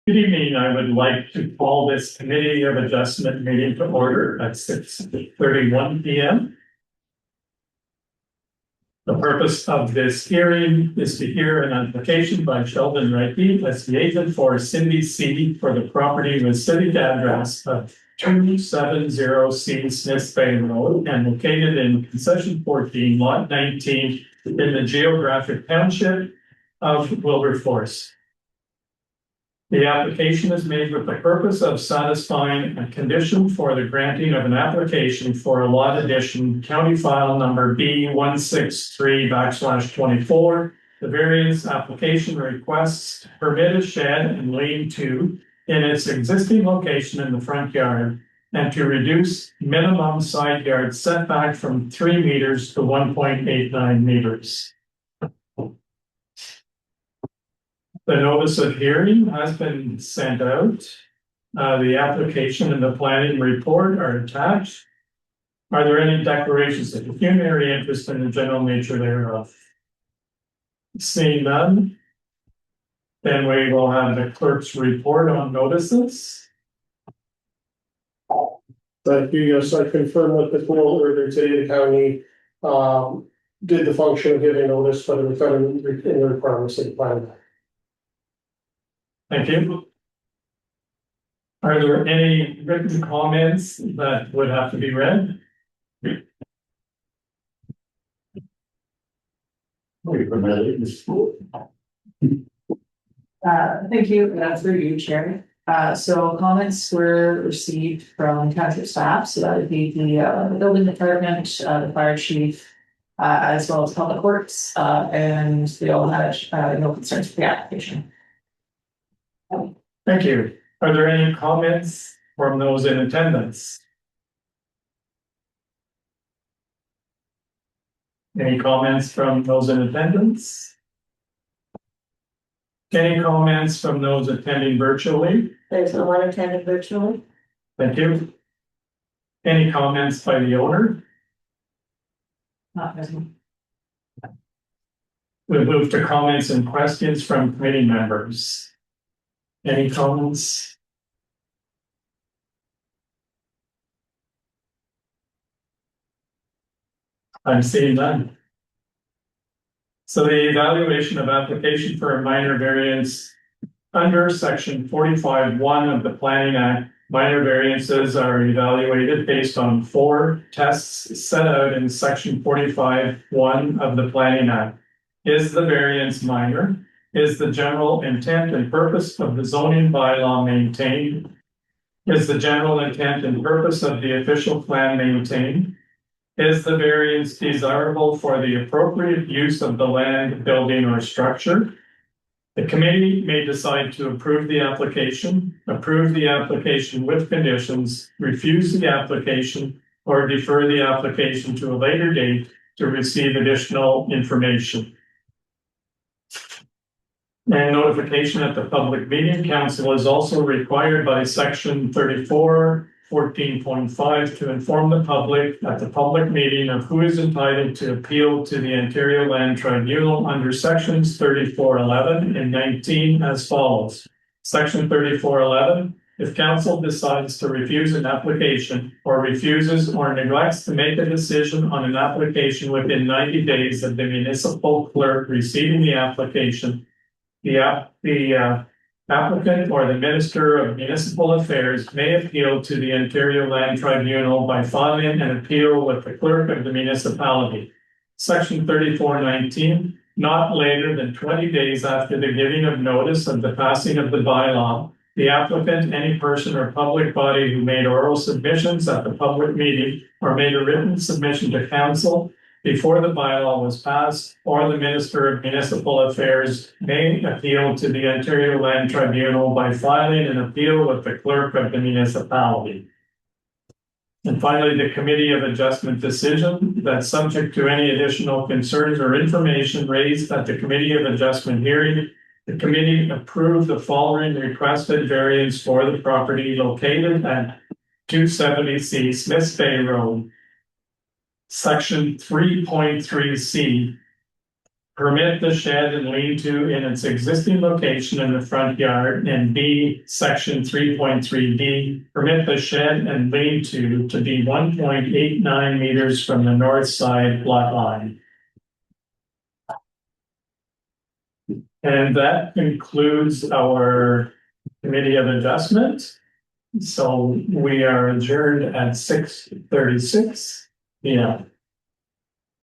Good evening. I would like to call this Committee of Adjustment meeting to order at 6:31 p.m. The purpose of this hearing is to hear an application by Sheldon Reiki as the agent for Cindy C for the property with city address of 270C Smith Bay Road and located in concession 14, lot 19 in the geographic township of Wilberforce. The application is made with the purpose of satisfying a condition for the granting of an application for a lot addition, county file number B163/24. The variance application requests to permit a shed and lean-to in its existing location in the front yard and to reduce minimum side yard setback from 3 meters to 1.89 meters. The notice of hearing has been sent out. The application and the planning report are attached. Are there any declarations of pecuniary interest in the general nature thereof? Seeing none, then we will have the clerk's report on notices. Thank you. Yes, I confirmed with the clerk earlier today. The county did the function of giving notice, but it was done in the requirements of the plan. Thank you. Are there any written comments that would have to be read? Thank you. That's for you, Chair. So comments were received from Township staff. So that would be the building department, the fire chief, as well as public works, and they all had no concerns with the application. Thank you. Are there any comments from those in attendance? Any comments from those in attendance? Any comments from those attending virtually? There's no one attending virtually. Thank you. Any comments by the owner? Not present. We'll move to comments and questions from committee members. Any comments? I'm seeing none. So the evaluation of application for a minor variance under section 45(1) of the Planning Act, minor variances are evaluated based on 4 tests set out in section 45(1) of the Planning Act. Is the variance minor? Is the general intent and purpose of the zoning bylaw maintained? Is the general intent and purpose of the official plan maintained? Is the variance desirable for the appropriate use of the land, building, or structure? The committee may decide to approve the application with conditions, refuse the application, or defer the application to a later date to receive additional information. And notification at the public meeting. Council is also required by section 34(14.5) to inform the public at the public meeting of who is entitled to appeal to the Ontario Land Tribunal under sections 34(11) and 19 as follows. Section 34(11), if council decides to refuse an application or refuses or neglects to make a decision on an application within 90 days of the municipal clerk receiving the application, the applicant or the Minister of Municipal Affairs may appeal to the Ontario Land Tribunal by filing an appeal with the clerk of the municipality. Section 34(19), not later than 20 days after the giving of notice of the passing of the bylaw, the applicant, any person or public body who made oral submissions at the public meeting or made a written submission to council before the bylaw was passed, or the Minister of Municipal Affairs may appeal to the Ontario Land Tribunal by filing an appeal with the clerk of the municipality. And finally, the Committee of Adjustment decision that subject to any additional concerns or information raised at the Committee of Adjustment hearing, the committee approved the following requested variance for the property located at 270C Smith Bay Road. Section 3.3C permit the shed and lean-to in its existing location in the front yard, and B, section 3.3B, permit the shed and lean-to be 1.89 meters from the north side lot line. And that concludes our committee of adjustment. So we are adjourned at 6:36 p.m.